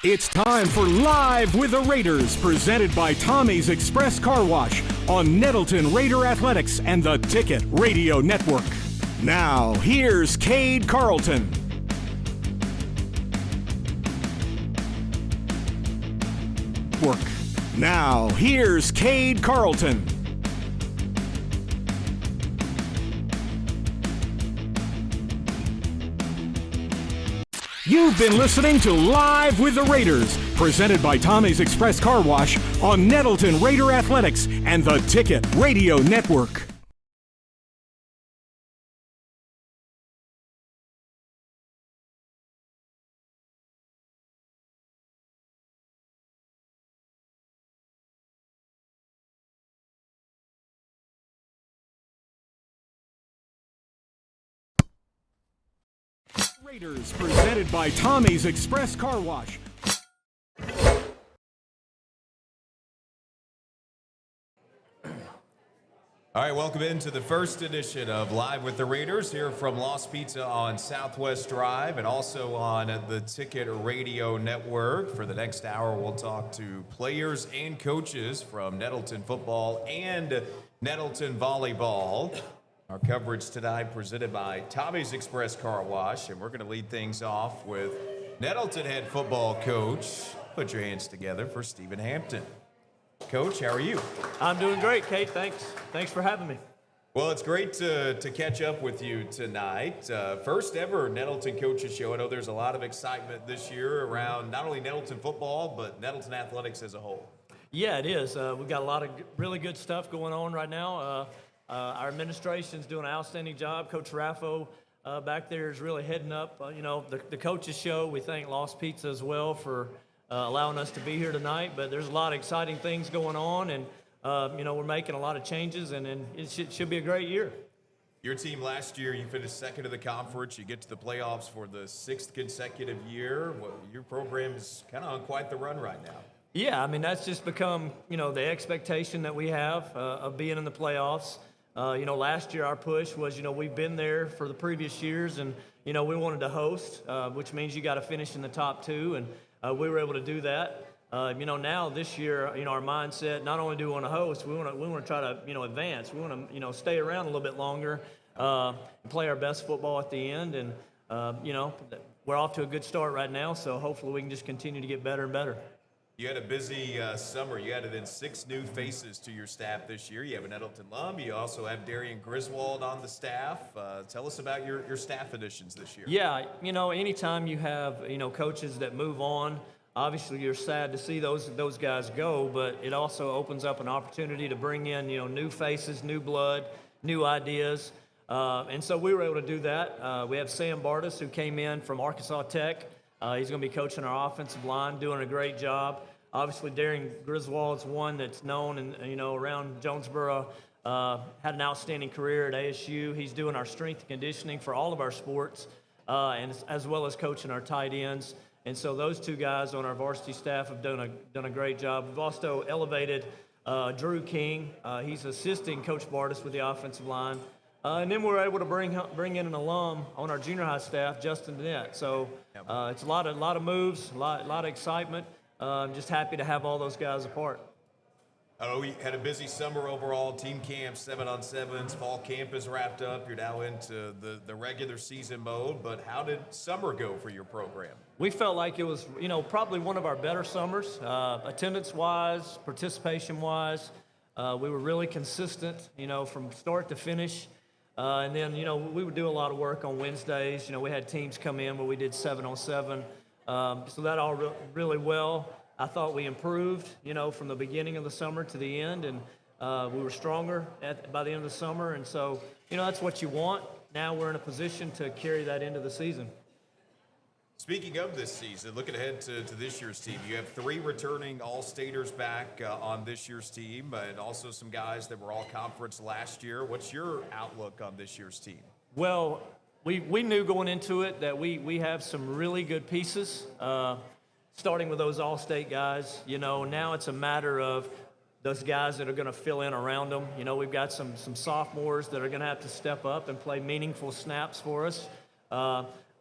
It's time for Live with the Raiders, presented by Tommy's Express Car Wash on Nettleton Raider Athletics and the Ticket Radio Network. Now, here's Cade Carlton. Now, here's Cade Carlton. You've been listening to Live with the Raiders, presented by Tommy's Express Car Wash on Nettleton Raider Athletics and the Ticket Radio Network. Raiders, presented by Tommy's Express Car Wash. All right, welcome into the first edition of Live with the Raiders here from Lost Pizza on Southwest Drive and also on the Ticket Radio Network. For the next hour, we'll talk to players and coaches from Nettleton football and Nettleton volleyball. Our coverage tonight presented by Tommy's Express Car Wash, and we're going to lead things off with Nettleton head football coach. Put your hands together for Stephen Hampton. Coach, how are you? I'm doing great, Kate. Thanks for having me. Well, it's great to catch up with you tonight. First ever Nettleton Coaches Show. I know there's a lot of excitement this year around not only Nettleton football, but Nettleton athletics as a whole. Yeah, it is. We've got a lot of really good stuff going on right now. Our administration's doing an outstanding job. Coach Raffo back there is really heading up, the Coaches Show. We thank Lost Pizza as well for allowing us to be here tonight. But there's a lot of exciting things going on, and, we're making a lot of changes, and it should be a great year. Your team last year, you finished second in the conference. You get to the playoffs for the sixth consecutive year. Your program is kind of on quite the run right now. Yeah, I mean, that's just become, the expectation that we have of being in the playoffs. Last year our push was, we've been there for the previous years, and, we wanted to host, which means you got to finish in the top two, and we were able to do that. Now this year, our mindset, not only do we want to host, we want to try to, advance. We want to, stay around a little bit longer, and play our best football at the end, and, we're off to a good start right now, so hopefully we can just continue to get better and better. You had a busy summer. You added in 6 new faces to your staff this year. You have an Nettleton alum. You also have Darian Griswold on the staff. Tell us about your staff additions this year. Yeah, anytime you have, coaches that move on, obviously you're sad to see those guys go, but it also opens up an opportunity to bring in, new faces, new blood, new ideas. And so we were able to do that. We have Sam Bardis, who came in from Arkansas Tech. He's going to be coaching our offensive line, doing a great job. Obviously, Darian Griswold's one that's known and around Jonesboro. Had an outstanding career at ASU. He's doing our strength and conditioning for all of our sports, and as well as coaching our tight ends. And so those two guys on our varsity staff have done a great job. We've also elevated Drew King. He's assisting Coach Bardis with the offensive line. And then we're able to bring in an alum on our junior high staff, Justin Dennett. So it's a lot of moves, a lot of excitement. I'm just happy to have all those guys a part. Oh, we had a busy summer overall. Team camp, 7-on-7s. Fall camp is wrapped up. You're now into the regular season mode. But how did summer go for your program? We felt like it was, probably one of our better summers, attendance-wise, participation-wise. We were really consistent, from start to finish. And then, we would do a lot of work on Wednesdays. We had teams come in where we did 7-on-7. So that all really well. I thought we improved, from the beginning of the summer to the end, and we were stronger by the end of the summer. And so, that's what you want. Now we're in a position to carry that into the season. Speaking of this season, looking ahead to this year's team, you have 3 returning All-Staters back on this year's team, and also some guys that were All-Conference last year. What's your outlook on this year's team? Well, we knew going into it that we have some really good pieces, starting with those All-State guys. Now it's a matter of those guys that are going to fill in around them. We've got some sophomores that are going to have to step up and play meaningful snaps for us.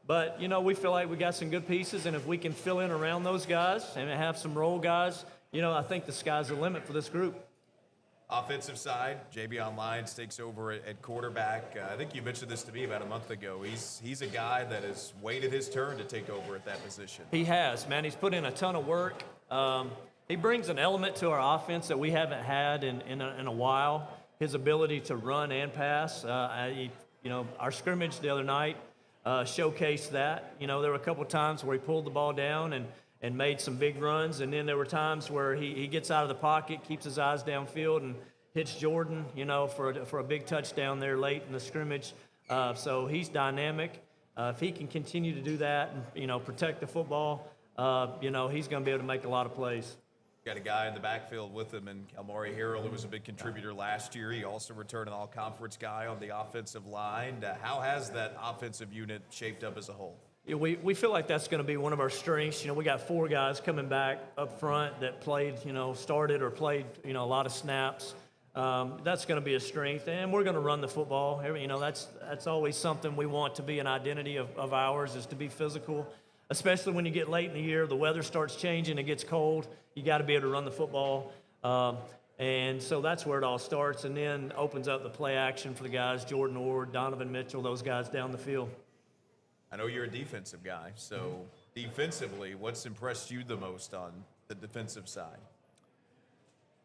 But, you know, we feel like we got some good pieces, and if we can fill in around those guys and have some role guys, you know, I think the sky's the limit for this group. Offensive side, Javion Lyons takes over at quarterback. I think you mentioned this to me about a month ago. He's a guy that has waited his turn to take over at that position. He has, man. He's put in a ton of work. He brings an element to our offense that we haven't had in a while. His ability to run and pass. You know, our scrimmage the other night showcased that. You know, there were a couple times where he pulled the ball down and made some big runs, and then there were times where he gets out of the pocket, keeps his eyes downfield, and hits Jordan, you know, for a big touchdown there late in the scrimmage. So he's dynamic. If he can continue to do that and, you know, protect the football, you know, he's going to be able to make a lot of plays. Got a guy in the backfield with him, and Kalmari Harrell, who was a big contributor last year. He also returned an all-conference guy on the offensive line. How has that offensive unit shaped up as a whole? Yeah, we feel like that's going to be one of our strengths. You know, we got 4 guys coming back up front that played, you know, started or played, you know, a lot of snaps. That's going to be a strength, and we're going to run the football. You know, that's always something we want to be an identity of ours, is to be physical, especially when you get late in the year, the weather starts changing, it gets cold. You got to be able to run the football. And so that's where it all starts, and then opens up the play action for the guys, Jordan Ord, Donovan Mitchell, those guys down the field. I know you're a defensive guy, so defensively, what's impressed you the most on the defensive side?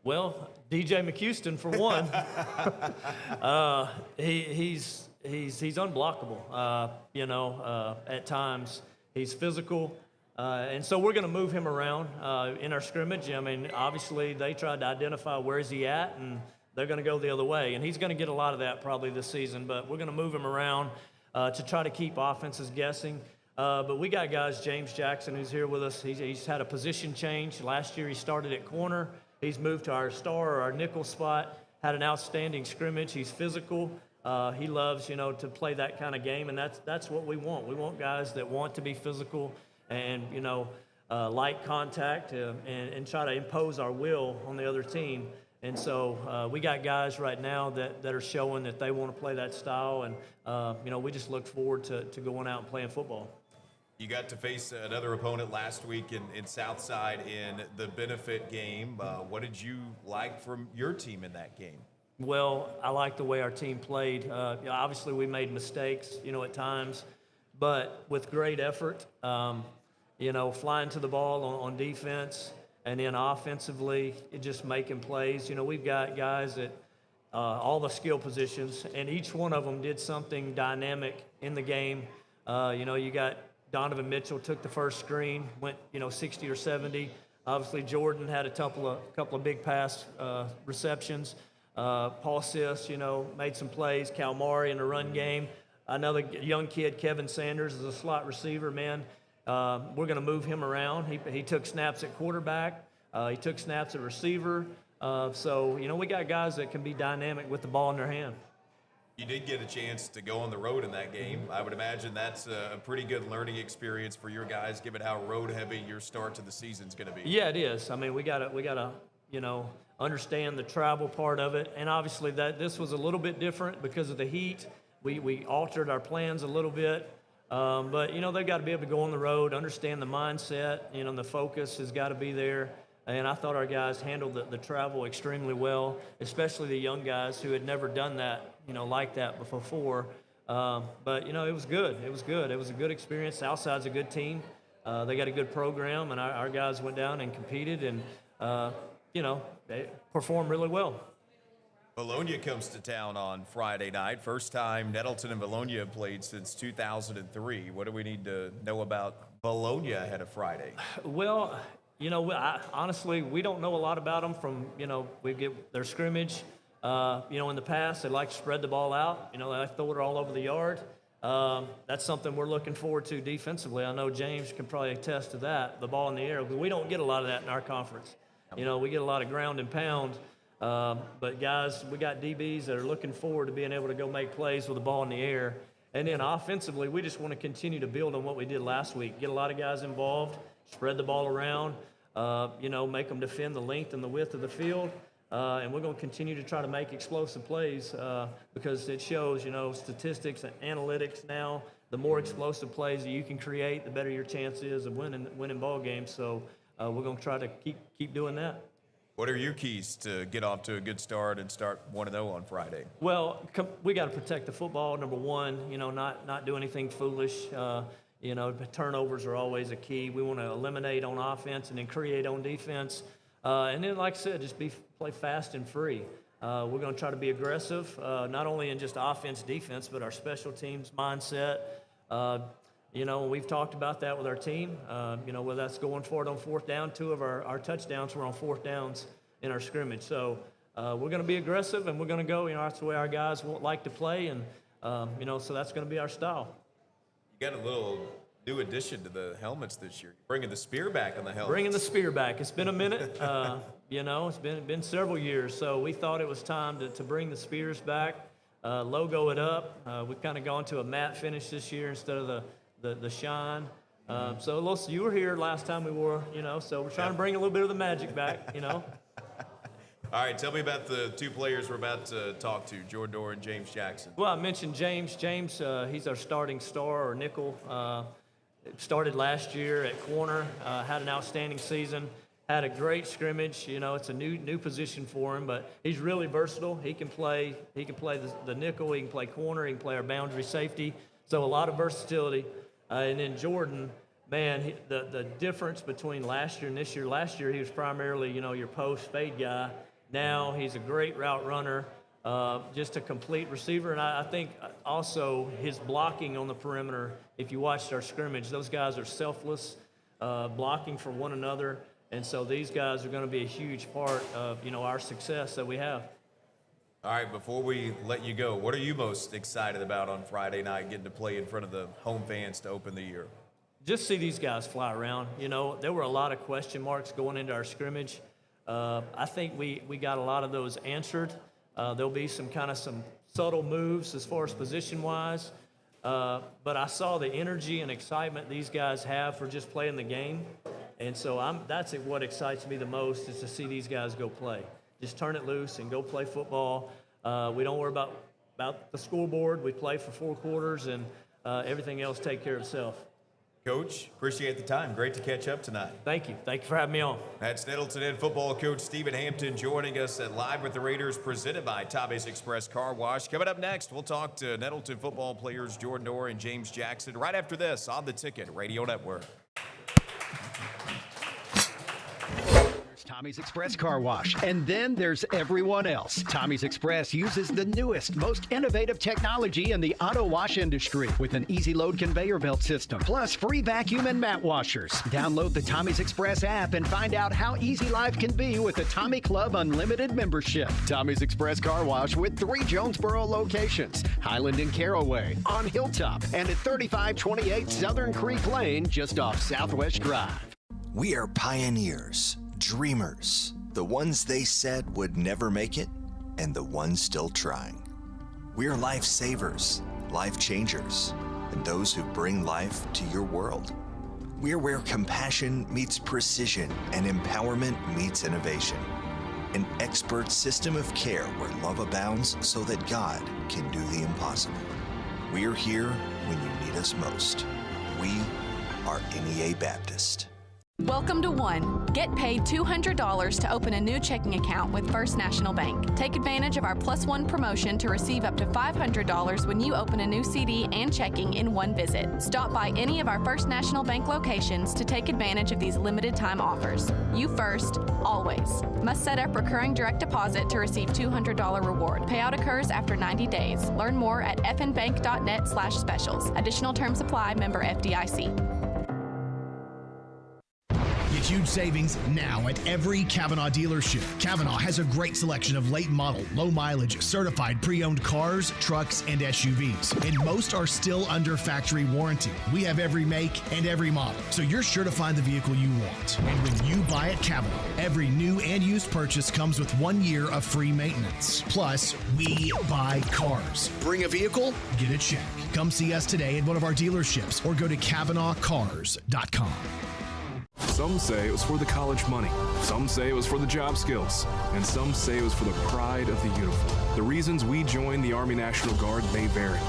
Well, DJ McHouston, for one. He's unblockable. You know, at times he's physical, and so we're going to move him around in our scrimmage. I mean, obviously they tried to identify where is he at, and they're going to go the other way, and he's going to get a lot of that probably this season. But we're going to move him around to try to keep offenses guessing. But we got guys, James Jackson, who's here with us. He's had a position change. Last year he started at corner. He's moved to our star or our nickel spot, had an outstanding scrimmage. He's physical. He loves, you know, to play that kind of game, and that's what we want. We want guys that want to be physical and, you know, like contact and try to impose our will on the other team. And so we got guys right now that are showing that they want to play that style, and, you know, we just look forward to going out and playing football. You got to face another opponent last week in Southside in the benefit game. What did you like from your team in that game? Well, I like the way our team played. Obviously, we made mistakes, you know, at times, but with great effort, you know, flying to the ball on defense, and then offensively, just making plays. You know, we've got guys at all the skill positions, and each one of them did something dynamic in the game. You know, you got Donovan Mitchell took the first screen, went, you know, 60 or 70. Obviously, Jordan had a couple of big pass receptions. Paul Sis, you know, made some plays. Kalmari in the run game. Another young kid, Kevin Sanders, is a slot receiver, man. We're going to move him around. He took snaps at quarterback. He took snaps at receiver. So, you know, we got guys that can be dynamic with the ball in their hand. You did get a chance to go on the road in that game. I would imagine that's a pretty good learning experience for your guys, given how road-heavy your start to the season is going to be. Yeah, it is. I mean, we gotta, you know, understand the travel part of it, and obviously this was a little bit different because of the heat. We altered our plans a little bit, but you know, they've got to be able to go on the road, understand the mindset. You know, the focus has got to be there. And I thought our guys handled the travel extremely well, especially the young guys who had never done that, you know, like that before. But, you know, it was good. It was good. It was a good experience. Southside's a good team. They got a good program, and our guys went down and competed, and, you know, they performed really well. Bologna comes to town on Friday night. First time Nettleton and Bologna have played since 2003. What do we need to know about Bologna ahead of Friday? Well, you know, honestly, we don't know a lot about them from, you know, we get their scrimmage. You know, in the past, they like to spread the ball out. You know, they throw it all over the yard. That's something we're looking forward to defensively. I know James can probably attest to that, the ball in the air. We don't get a lot of that in our conference. You know, we get a lot of ground and pound. But, guys, we got DBs that are looking forward to being able to go make plays with the ball in the air. And then offensively, we just want to continue to build on what we did last week. Get a lot of guys involved, spread the ball around. You know, make them defend the length and the width of the field. And we're going to continue to try to make explosive plays because it shows, you know, statistics and analytics now the more explosive plays that you can create, the better your chance is of winning ball games. So we're going to try to keep doing that. What are your keys to get off to a good start and start 1-0 on Friday? Well, we got to protect the football, number one, not do anything foolish. Turnovers are always a key. We want to eliminate on offense and then create on defense. And then, like I said, just play fast and free. We're going to try to be aggressive, not only in just offense, defense, but our special teams mindset. We've talked about that with our team. Whether that's going for it on fourth down, 2 of our touchdowns were on fourth downs in our scrimmage. So we're going to be aggressive, and we're going to go. That's the way our guys like to play, and so that's going to be our style. You got a little new addition to the helmets this year. You're bringing the spear back on the helmets. Bringing the spear back. It's been a minute. It's been several years. So we thought it was time to bring the spears back, logo it up. We've kind of gone to a matte finish this year instead of the shine. So you were here last time we wore, so we're trying to bring a little bit of the magic back, All right, tell me about the 2 players we're about to talk to, Jordan Dorr and James Jackson. Well, I mentioned James. James, he's our starting star or nickel. Started last year at corner, had an outstanding season, had a great scrimmage. It's a new position for him, but he's really versatile. He can play the nickel, he can play corner, he can play our boundary safety. So a lot of versatility. And then Jordan, man, the difference between last year and this year. Last year he was primarily, your post fade guy. Now he's a great route runner, just a complete receiver. And I think also his blocking on the perimeter, if you watched our scrimmage, those guys are selfless, blocking for one another. And so these guys are going to be a huge part of, our success that we have. All right, before we let you go, what are you most excited about on Friday night, getting to play in front of the home fans to open the year? Just see these guys fly around. There were a lot of question marks going into our scrimmage. I think we got a lot of those answered. There'll be some subtle moves as far as position-wise. But I saw the energy and excitement these guys have for just playing the game. And so that's what excites me the most, is to see these guys go play. Just turn it loose and go play football. We don't worry about the scoreboard. We play for 4 quarters, and everything else take care of itself. Coach, appreciate the time. Great to catch up tonight. Thank you. Thank you for having me on. That's Nettleton head football coach Stephen Hampton joining us at Live with the Raiders, presented by Tommy's Express Car Wash. Coming up next, we'll talk to Nettleton football players Jordan Dorr and James Jackson right after this on the Ticket Radio Network. Tommy's Express Car Wash. And then there's everyone else. Tommy's Express uses the newest, most innovative technology in the auto wash industry with an easy load conveyor belt system, plus free vacuum and mat washers. Download the Tommy's Express app and find out how easy life can be with a Tommy Club Unlimited membership. Tommy's Express Car Wash with 3 Jonesboro locations: Highland and Caraway, on Hilltop, and at 3528 Southern Creek Lane, just off Southwest Drive. We are pioneers, dreamers, the ones they said would never make it, and the ones still trying. We're lifesavers, life changers, and those who bring life to your world. We're where compassion meets precision and empowerment meets innovation. An expert system of care where love abounds so that God can do the impossible. We're here when you need us most. We are NEA Baptist. Welcome to One. Get paid $200 to open a new checking account with First National Bank. Take advantage of our Plus One promotion to receive up to $500 when you open a new CD and checking in one visit. Stop by any of our First National Bank locations to take advantage of these limited time offers. You first, always. Must set up recurring direct deposit to receive $200 reward. Payout occurs after 90 days. Learn more at fnbank.net/specials. Additional terms apply. Member FDIC. Get huge savings now at every Kavanaugh dealership. Kavanaugh has a great selection of late model, low mileage, certified pre-owned cars, trucks, and SUVs. And most are still under factory warranty. We have every make and every model, so you're sure to find the vehicle you want. And when you buy at Kavanaugh, every new and used purchase comes with 1 year of free maintenance. Plus, we buy cars. Bring a vehicle, get a check. Come see us today at one of our dealerships or go to KavanaughCars.com. Some say it was for the college money, some say it was for the job skills, and some say it was for the pride of the uniform. The reasons we joined the Army National Guard may vary,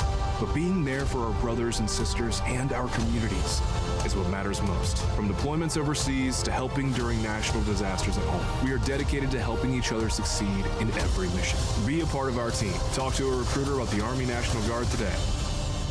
But being there for our brothers and sisters and our communities is what matters most. From deployments overseas to helping during national disasters at home, we are dedicated to helping each other succeed in every mission. Be a part of our team. Talk to a recruiter about the Army National Guard today.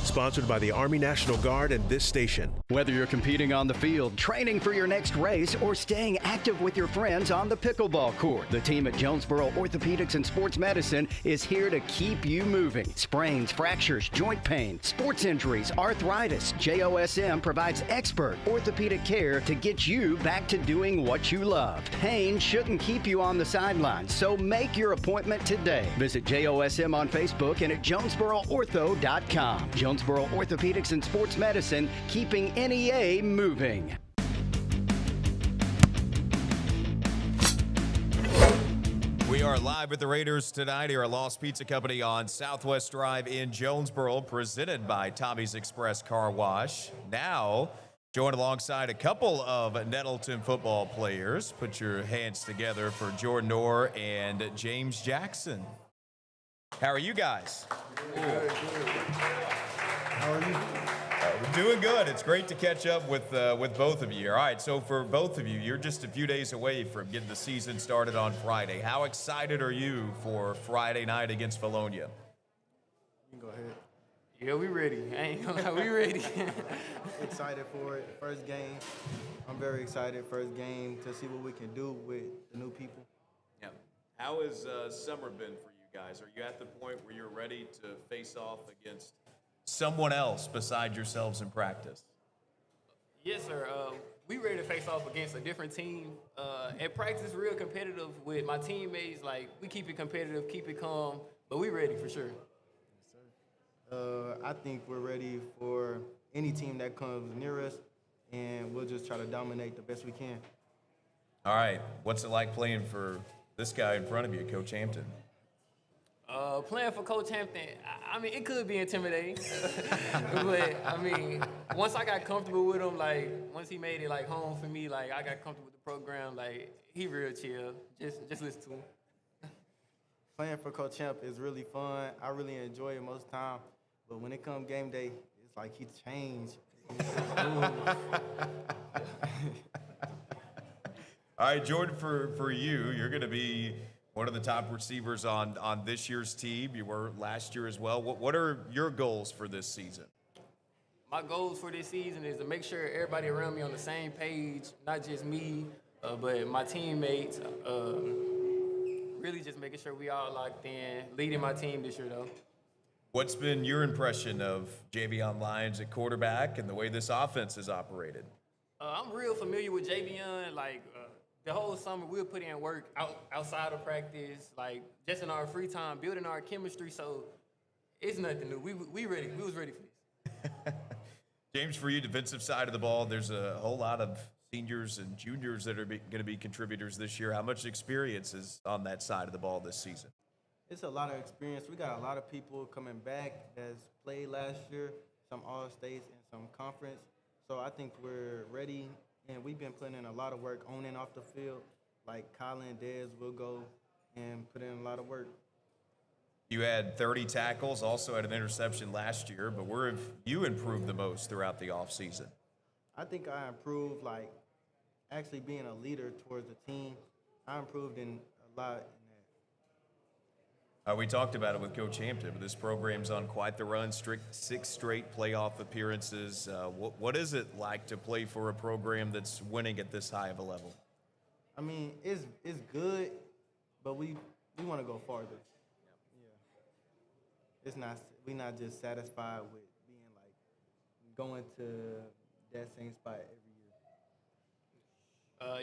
Sponsored by the Army National Guard and this station. Whether you're competing on the field, training for your next race, or staying active with your friends on the pickleball court, the team at Jonesboro Orthopedics and Sports Medicine is here to keep you moving. Sprains, fractures, joint pain, sports injuries, arthritis, JOSM provides expert orthopedic care to get you back to doing what you love. Pain shouldn't keep you on the sidelines, so make your appointment today. Visit JOSM on Facebook and at JonesboroOrtho.com. Jonesboro Orthopedics and Sports Medicine, keeping NEA moving. We are live with the Raiders tonight here at Lost Pizza Company on Southwest Drive in Jonesboro, presented by Tommy's Express Car Wash. Now, joined alongside a couple of Nettleton football players. Put your hands together for Jordan Orr and James Jackson. How are you guys? Good. How are you? We're doing good. It's great to catch up with both of you. All right, so for both of you, you're just a few days away from getting the season started on Friday. How excited are you for Friday night against Vilonia? You can go ahead. Yeah, we ready. I ain't gonna lie, we ready. Excited for it. First game. I'm very excited. First game to see what we can do with the new people. Yeah. How has summer been for you guys? Are you at the point where you're ready to face off against someone else besides yourselves in practice? Yes, sir. We ready to face off against a different team. At practice, real competitive with my teammates. Like, we keep it competitive, keep it calm, but we ready for sure. Yes, sir. I think we're ready for any team that comes near us, and we'll just try to dominate the best we can. All right. What's it like playing for this guy in front of you, Coach Hampton? Playing for Coach Hampton, I mean, it could be intimidating. But, I mean, once I got comfortable with him, like, once he made it, like, home for me, like, I got comfortable with the program, like, he real chill. Just listen to him. Playing for Coach Hamp is really fun. I really enjoy it most of the time. But when it comes game day, it's like he changed. All right, Jordan, for you, you're going to be one of the top receivers on this year's team. You were last year as well. What are your goals for this season? My goals for this season is to make sure everybody around me on the same page, not just me, but my teammates. Really just making sure we all locked in, leading my team this year, though. What's been your impression of Javion Lyons at quarterback and the way this offense is operated? I'm real familiar with Javion. Like, the whole summer, we'll put in work outside of practice, like, just in our free time, building our chemistry. So it's nothing new. We ready. We was ready for this. James, for you, defensive side of the ball, there's a whole lot of seniors and juniors that are going to be contributors this year. How much experience is on that side of the ball this season? It's a lot of experience. We got a lot of people coming back that's played last year, some All-States and some conference. So I think we're ready, and we've been putting in a lot of work on and off the field. Like Colin, Dez will go and put in a lot of work. You had 30 tackles, also had an interception last year, but where have you improved the most throughout the offseason? I think I improved, like, actually being a leader towards the team. I improved in a lot in that. We talked about it with Coach Hampton, but this program's on quite the run, 6 straight playoff appearances. What is it like to play for a program that's winning at this high of a level? I mean, it's good, but we want to go farther. Yeah. We're not just satisfied with being like going to that same spot every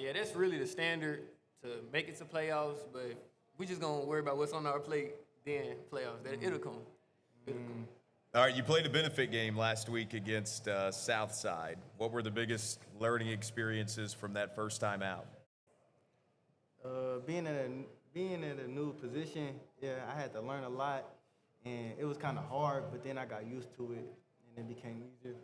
year. Yeah, that's really the standard to make it to playoffs, but we just gonna worry about what's on our plate, then playoffs. It'll come. All right, you played a benefit game last week against Southside. What were the biggest learning experiences from that first time out? Being in a new position, yeah, I had to learn a lot, and it was kind of hard, but then I got used to it, and it became easier.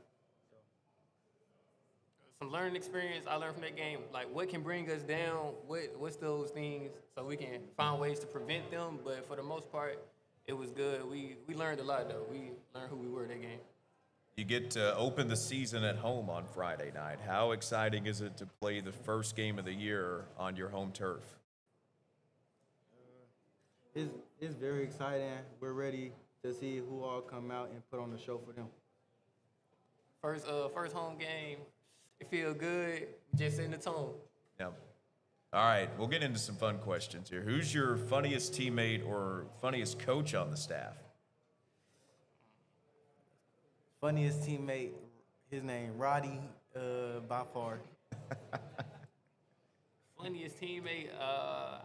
Some learning experience I learned from that game, like what can bring us down, what's those things, so we can find ways to prevent them. But for the most part, it was good. We learned a lot though. We learned who we were that game. You get to open the season at home on Friday night. How exciting is it to play the first game of the year on your home turf? It's very exciting. We're ready to see who all come out and put on the show for them. First home game, it feel good. Just in the tone. Yep. All right, we'll get into some fun questions here. Who's your funniest teammate or funniest coach on the staff? Funniest teammate, his name Roddy, by far. Funniest teammate,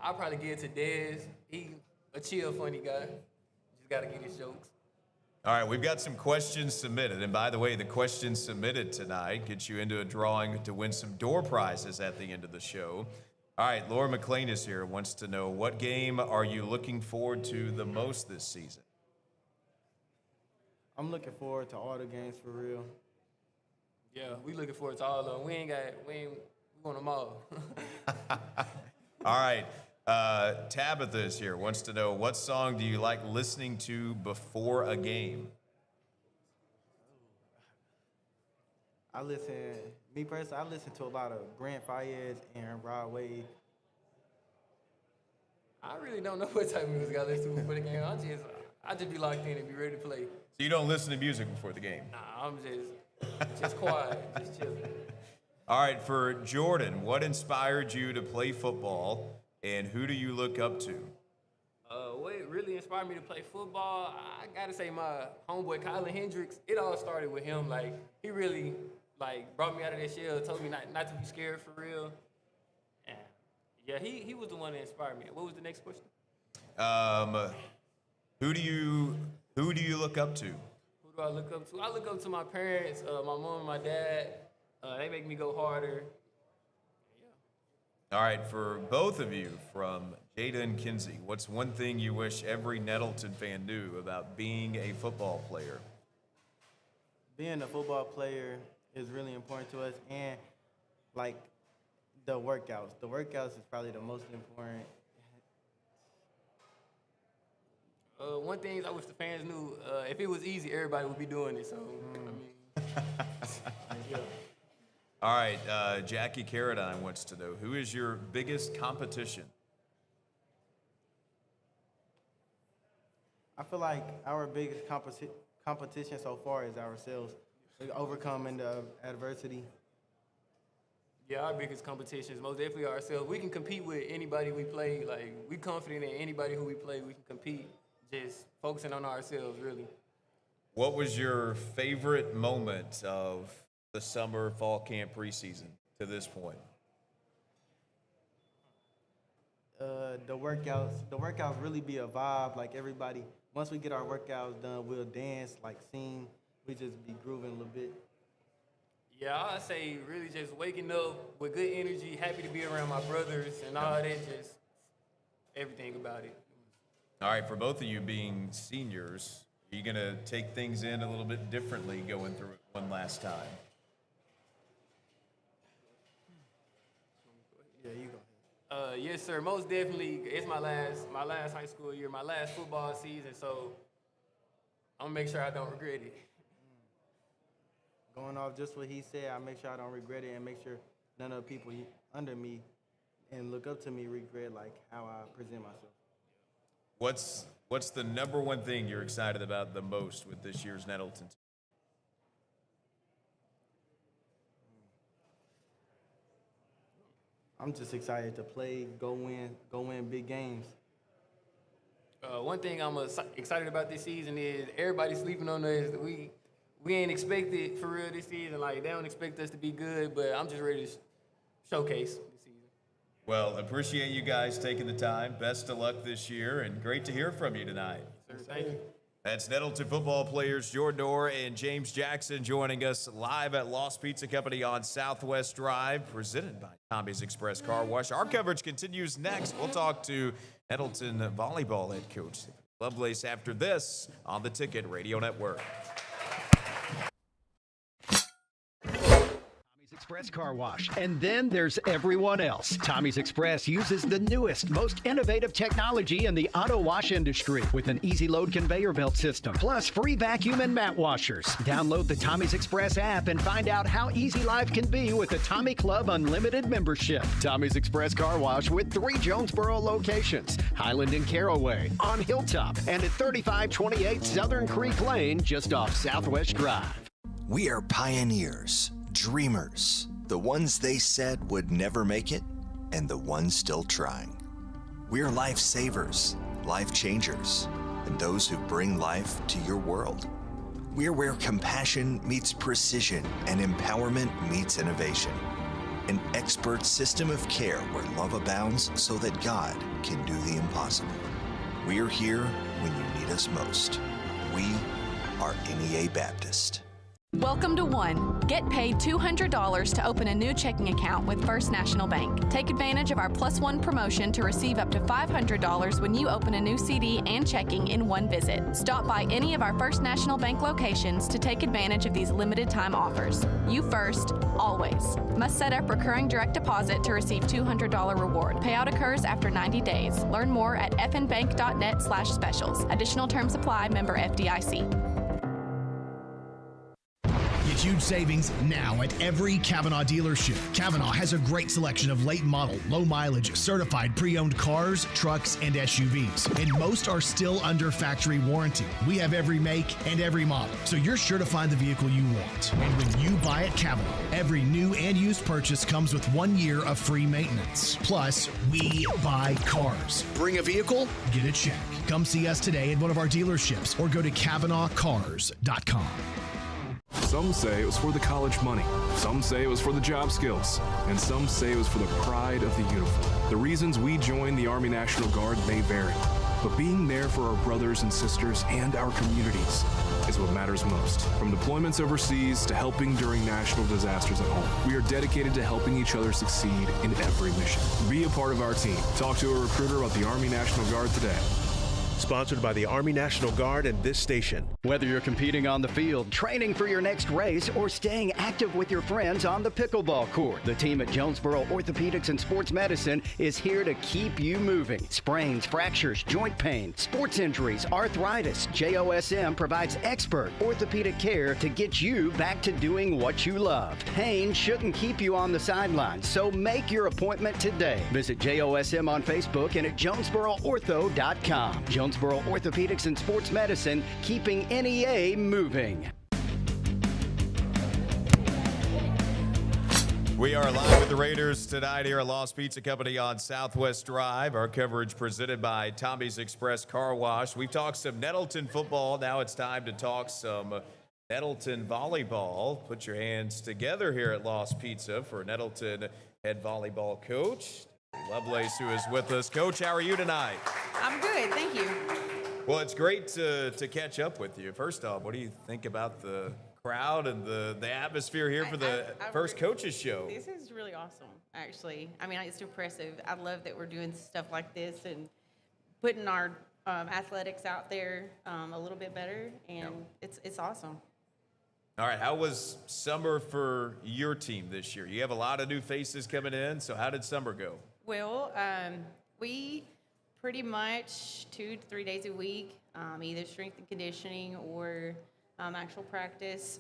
I'll probably give it to Dez. He a chill, funny guy. Just gotta get his jokes. All right, we've got some questions submitted. And by the way, the questions submitted tonight gets you into a drawing to win some door prizes at the end of the show. All right, Laura McLean is here, wants to know, what game are you looking forward to the most this season? I'm looking forward to all the games for real. Yeah, we looking forward to all of them. We want them all. All right, Tabitha is here, wants to know, what song do you like listening to before a game? I listen to a lot of Brent Fayez and Rod Wave. I really don't know what type of music I listen to before the game. I just be locked in and be ready to play. So you don't listen to music before the game? Nah, I'm just quiet, just chilling. All right, for Jordan, what inspired you to play football, and who do you look up to? What really inspired me to play football, I gotta say my homeboy Kylan Hendricks. It all started with him. Like, he really brought me out of that shell, told me not to be scared for real. And yeah, he was the one that inspired me. What was the next question? Who do you look up to? Who do I look up to? I look up to my parents, my mom and my dad. They make me go harder. All right, for both of you, from Jada and Kinsey, what's one thing you wish every Nettleton fan knew about being a football player? Being a football player is really important to us, and the workouts. The workouts is probably the most important. One thing I wish the fans knew, if it was easy, everybody would be doing it. So, I mean, yeah. All right, Jackie Carradine wants to know, who is your biggest competition? I feel like our biggest competition so far is ourselves. Overcoming the adversity. Yeah, our biggest competition is most definitely ourselves. We can compete with anybody we play. Like, we confident in anybody who we play. We can compete. Just focusing on ourselves, really. What was your favorite moment of the summer fall camp preseason to this point? The workouts really be a vibe. Like, everybody, once we get our workouts done, we'll dance, sing. We just be grooving a little bit. Yeah, I say really just waking up with good energy, happy to be around my brothers and all that, just everything about it. All right, for both of you being seniors, are you going to take things in a little bit differently going through it one last time? Yeah, you go. Yes, sir. Most definitely. It's my last high school year, my last football season. So I'm gonna make sure I don't regret it. Going off just what he said, I make sure I don't regret it, and make sure none of the people under me and look up to me regret how I present myself. What's the number one thing you're excited about the most with this year's Nettleton team? I'm just excited to play, go win big games. One thing I'm excited about this season is everybody sleeping on us. We ain't expected for real this season. They don't expect us to be good, but I'm just ready to showcase this season. Well, appreciate you guys taking the time. Best of luck this year, and great to hear from you tonight. Sir, thank you. That's Nettleton football players Jordan Orr and James Jackson joining us live at Lost Pizza Company on Southwest Drive, presented by Tommy's Express Car Wash. Our coverage continues next. We'll talk to Nettleton volleyball head coach Lovelace after this on the Ticket Radio Network. Express Car Wash. And then there's everyone else. Tommy's Express uses the newest, most innovative technology in the auto wash industry with an easy load conveyor belt system, plus free vacuum and mat washers. Download the Tommy's Express app and find out how easy life can be with a Tommy Club Unlimited membership. Tommy's Express Car Wash with 3 Jonesboro locations: Highland and Caraway, on Hilltop, and at 3528 Southern Creek Lane, just off Southwest Drive. We are pioneers, dreamers, the ones they said would never make it, and the ones still trying. We're lifesavers, life changers, and those who bring life to your world. We're where compassion meets precision and empowerment meets innovation. An expert system of care where love abounds so that God can do the impossible. We're here when you need us most. We are NEA Baptist. Welcome to One. Get paid $200 to open a new checking account with First National Bank. Take advantage of our Plus One promotion to receive up to $500 when you open a new CD and checking in one visit. Stop by any of our First National Bank locations to take advantage of these limited time offers. You first, always. Must set up recurring direct deposit to receive $200 reward. Payout occurs after 90 days. Learn more at fnbank.net/specials. Additional terms apply. Member FDIC. Get huge savings now at every Kavanaugh dealership. Kavanaugh has a great selection of late model, low mileage, certified pre-owned cars, trucks, and SUVs. And most are still under factory warranty. We have every make and every model, so you're sure to find the vehicle you want. And when you buy at Kavanaugh, every new and used purchase comes with 1 year of free maintenance. Plus, we buy cars. Bring a vehicle, get a check. Come see us today at one of our dealerships or go to KavanaughCars.com. Some say it was for the college money, some say it was for the job skills, and some say it was for the pride of the uniform. The reasons we joined the Army National Guard may vary, but being there for our brothers and sisters and our communities is what matters most. From deployments overseas to helping during national disasters at home, we are dedicated to helping each other succeed in every mission. Be a part of our team. Talk to a recruiter about the Army National Guard today. Sponsored by the Army National Guard and this station. Whether you're competing on the field, training for your next race, or staying active with your friends on the pickleball court, the team at Jonesboro Orthopedics and Sports Medicine is here to keep you moving. Sprains, fractures, joint pain, sports injuries, arthritis, JOSM provides expert orthopedic care to get you back to doing what you love. Pain shouldn't keep you on the sidelines, so make your appointment today. Visit JOSM on Facebook and at JonesboroOrtho.com. Jonesboro Orthopedics and Sports Medicine, keeping NEA moving. We are live with the Raiders tonight here at Lost Pizza Company on Southwest Drive. Our coverage presented by Tommy's Express Car Wash. We've talked some Nettleton football. Now it's time to talk some Nettleton volleyball. Put your hands together here at Lost Pizza for Nettleton head volleyball coach Lovelace, who is with us. Coach, how are you tonight? I'm good, thank you. Well, it's great to catch up with you. First off, what do you think about the crowd and the atmosphere here for the first coaches show? This is really awesome, actually. I mean, it's impressive. I love that we're doing stuff like this and putting our athletics out there a little bit better, and it's awesome. All right, how was summer for your team this year? You have a lot of new faces coming in, so how did summer go? Well, we pretty much 2 to 3 days a week, either strength and conditioning or actual practice.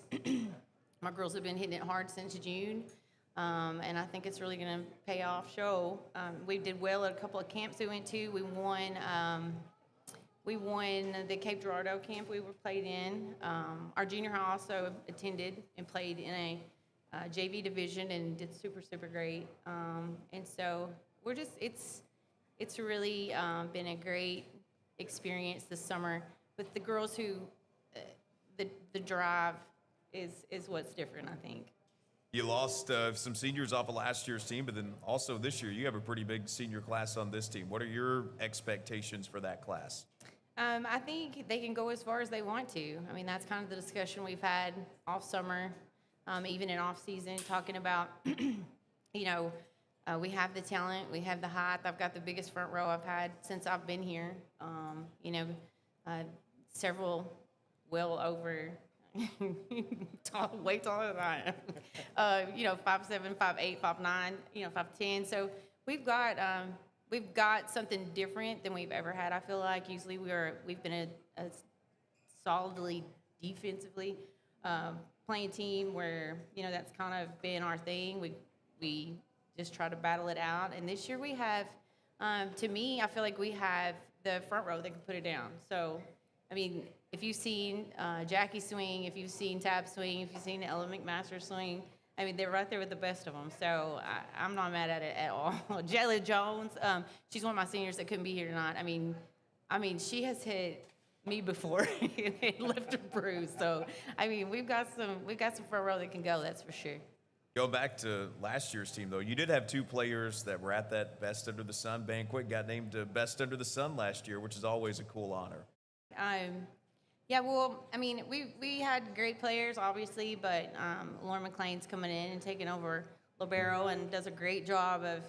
My girls have been hitting it hard since June, and I think it's really going to pay off. We did well at a couple of camps we went to. We won the Cape Girardeau camp we were played in. Our junior high also attended and played in a JV division and did super, super great. And so we're just, it's really been a great experience this summer with the girls who, the drive is what's different, I think. You lost some seniors off of last year's team, but then also this year you have a pretty big senior class on this team. What are your expectations for that class? I think they can go as far as they want to. I mean, that's kind of the discussion we've had off summer, even in off season, talking about, we have the talent, we have the height. I've got the biggest front row I've had since I've been here. Several well over way taller than I am. 5'7", 5'8", 5'9", 5'10". So we've got something different than we've ever had. I feel like usually we've been a solidly defensively playing team where that's kind of been our thing. We just try to battle it out. And this year we have, to me, I feel like we have the front row that can put it down. So, I mean, if you've seen Jackie swing, if you've seen Tab swing, if you've seen Ella McMaster swing, I mean, they're right there with the best of them. So I'm not mad at it at all. Jayla Jones, she's one of my seniors that couldn't be here tonight. I mean, she has hit me before and left her bruised. So, I mean, we've got some front row that can go, that's for sure. Going back to last year's team, though, you did have two players that were at that Best Under the Sun banquet, got named to Best Under the Sun last year, which is always a cool honor. Yeah, well, I mean, we had great players, obviously, but Lauren McLean's coming in and taking over libero and does a great job of,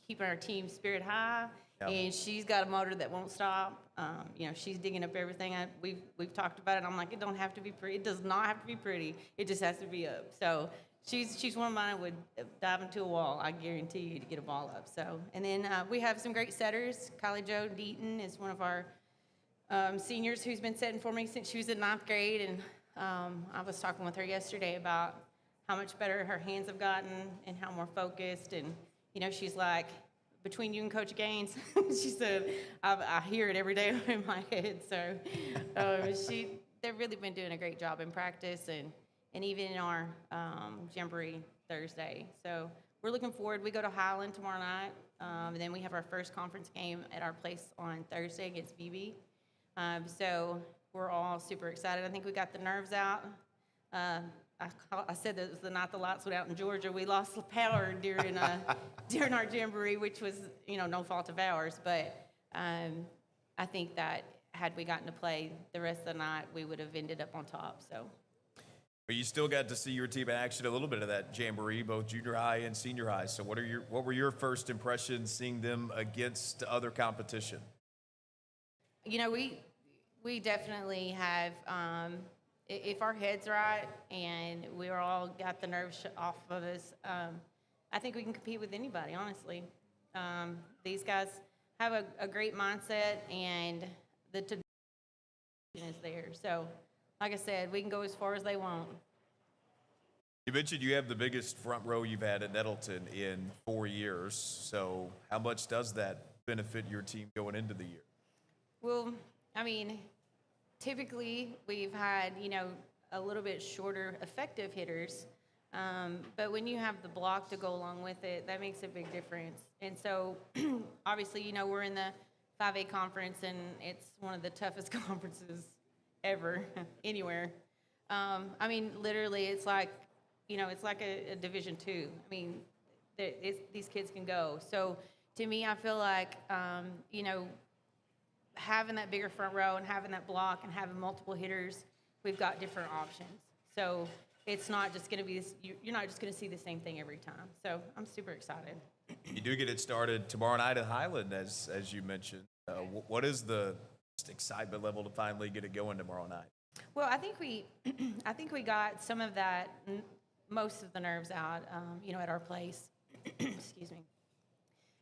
keeping our team spirit high. Yep. And she's got a motor that won't stop. She's digging up everything. We've talked about it. I'm like, it don't have to be pretty. It does not have to be pretty. It just has to be up. So she's one of mine that would dive into a wall, I guarantee you, to get a ball up. So, and then we have some great setters. Kylie Jo Deaton is one of our seniors who's been setting for me since she was in 9th grade. And I was talking with her yesterday about how much better her hands have gotten and how more focused. And, she's like, between you and Coach Gaines, she said, I hear it every day in my head. So they've really been doing a great job in practice and even in our Jamboree Thursday. So we're looking forward. We go to Highland tomorrow night. And then we have our first conference game at our place on Thursday against BB. So we're all super excited. I think we got the nerves out. I said that it was the night the lights went out in Georgia. We lost the power during our Jamboree, which was, no fault of ours. But I think that had we gotten to play the rest of the night, we would have ended up on top. So. But you still got to see your team in action, a little bit of that Jamboree, both junior high and senior high. So what were your first impressions seeing them against other competition? We definitely have, if our head's right and we're all got the nerves off of us, I think we can compete with anybody, honestly. These guys have a great mindset and the is there. So, like I said, we can go as far as they want. You mentioned you have the biggest front row you've had at Nettleton in 4 years. So how much does that benefit your team going into the year? Well, I mean, typically we've had, a little bit shorter effective hitters. But when you have the block to go along with it, that makes a big difference. And so, obviously, we're in the 5A conference, and it's one of the toughest conferences ever, anywhere. I mean, literally, it's like, it's like a Division II. I mean, these kids can go. So, to me, I feel like, having that bigger front row and having that block and having multiple hitters, we've got different options. So it's not just going to be you're not just going to see the same thing every time. So I'm super excited. You do get it started tomorrow night at Highland, as you mentioned. What is the excitement level to finally get it going tomorrow night? Well, I think we got some of that, most of the nerves out, at our place. Excuse me.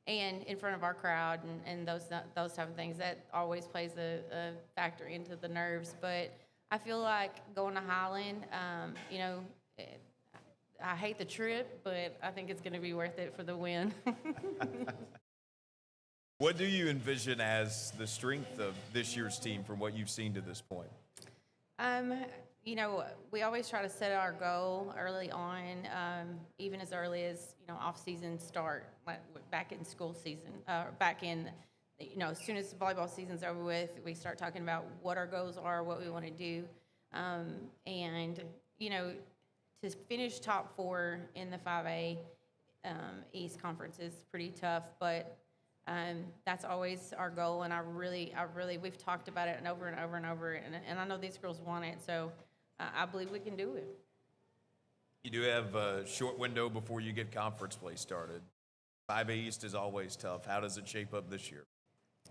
And in front of our crowd and those type of things, that always plays a factor into the nerves. But I feel like going to Highland, I hate the trip, but I think it's going to be worth it for the win. What do you envision as the strength of this year's team from what you've seen to this point? We always try to set our goal early on, even as early as, off-season start, like back in school season, back in, as soon as volleyball season's over with, we start talking about what our goals are, what we want to do. To finish top 4 in the 5A East Conference is pretty tough, but that's always our goal, and I really, we've talked about it over and over and over, and I know these girls want it, so I believe we can do it. You do have a short window before you get conference play started. 5A East is always tough. How does it shape up this year?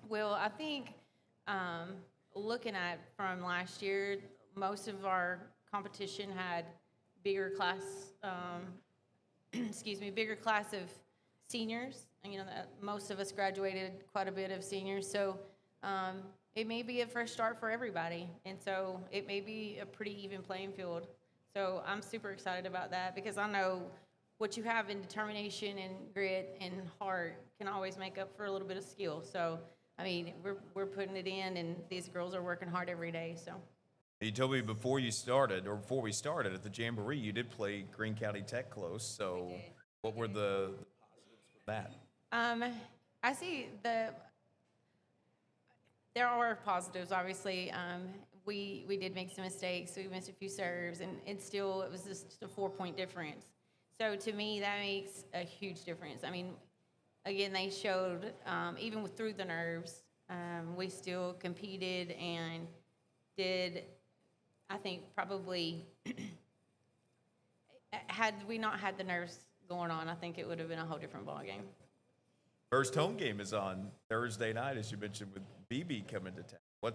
Well, I think looking at from last year, most of our competition had bigger class, bigger class of seniors. And, most of us graduated quite a bit of seniors. So it may be a fresh start for everybody. And so it may be a pretty even playing field. So I'm super excited about that because I know what you have in determination and grit and heart can always make up for a little bit of skill. So, I mean, we're putting it in, and these girls are working hard every day. So. You told me before we started at the Jamboree, you did play Greene County Tech close. So, what were the positives from that? I see there are positives. Obviously, we did make some mistakes. We missed a few serves, and still it was just a 4-point difference. So to me, that makes a huge difference. I mean, again, they showed, even through the nerves, we still competed and did, I think, probably, had we not had the nerves going on, I think it would have been a whole different ballgame. First home game is on Thursday night, as you mentioned, with BB coming to town. What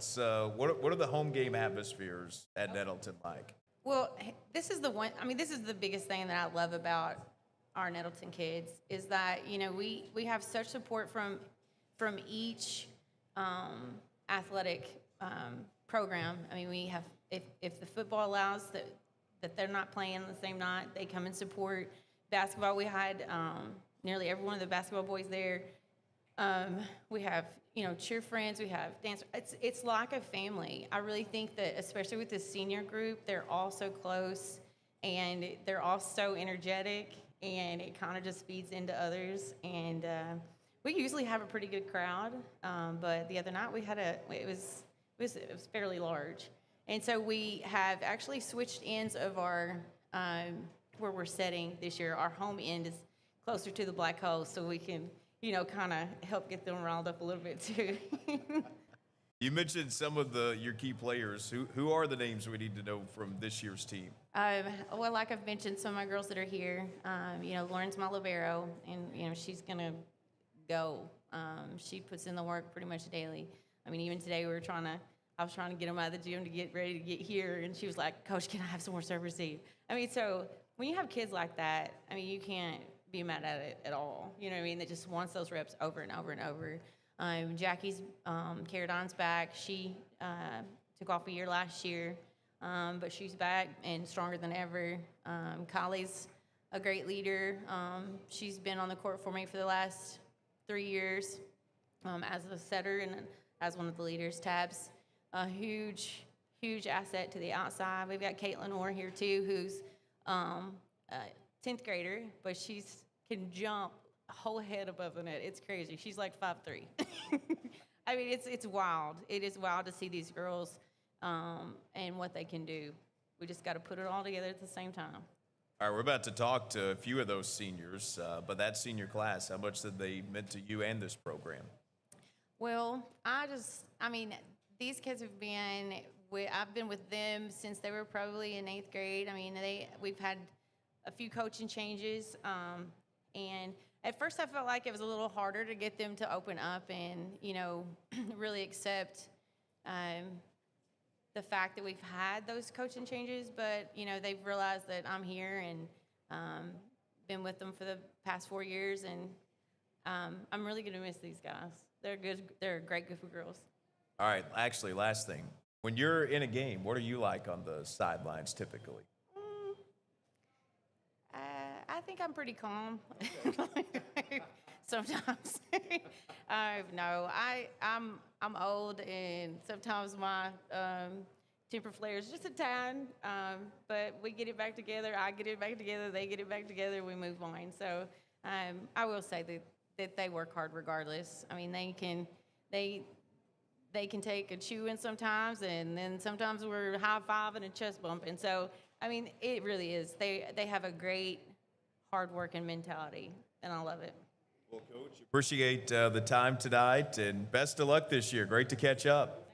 are the home game atmospheres at Nettleton like? Well, this is the biggest thing that I love about our Nettleton kids is that, we have such support from each athletic program. I mean, we have, if the football allows that they're not playing the same night, they come and support. Basketball, we had nearly every one of the basketball boys there. We have, cheer friends, we have dance. It's like a family. I really think that, especially with the senior group, they're all so close and they're all so energetic, and it kind of just feeds into others. And we usually have a pretty good crowd, but the other night we had it was fairly large. And so we have actually switched ends of our where we're setting this year. Our home end is closer to the Black Hole, so we can, kind of help get them riled up a little bit too. You mentioned some of your key players. Who are the names we need to know from this year's team? Well, like I've mentioned, some of my girls that are here, Lauren's my libero, and, she's going to go. She puts in the work pretty much daily. I mean, even today I was trying to get them out of the gym to get ready to get here, and she was like, "Coach, can I have some more serve receive?" I mean, so when you have kids like that, I mean, you can't be mad at it at all. You know what I mean? That just wants those reps over and over and over. Jackie's, Caradine's back. She took off a year last year, but she's back and stronger than ever. Kylie's a great leader. She's been on the court for me for the last 3 years as a setter and as one of the leaders. Tab's a huge asset to the outside. We've got Caitlin Orr here too, who's a 10th grader, but she's can jump a whole head above the net. It's crazy. She's like 5'3". I mean, it's wild. It is wild to see these girls and what they can do. We just got to put it all together at the same time. All right, we're about to talk to a few of those seniors, but that senior class, how much did they meant to you and this program? Well, these kids have been, I've been with them since they were probably in 8th grade. I mean, we've had a few coaching changes, and at first I felt like it was a little harder to get them to open up and, really accept the fact that we've had those coaching changes, but, they've realized that I'm here and been with them for the past 4 years, and I'm really going to miss these guys. They're good. They're a great group of girls. All right, actually, last thing. When you're in a game, what are you like on the sidelines typically? I think I'm pretty calm. Sometimes. No, I'm old, and sometimes my temper flares just a tad, but we get it back together. I get it back together. They get it back together. We move on. So I will say that they work hard regardless. I mean, they can take a chewing sometimes, and then sometimes we're high-fiving and chest bumping. So, I mean, it really is. They have a great hard-working mentality, and I love it. Well, Coach, appreciate the time tonight, and best of luck this year. Great to catch up.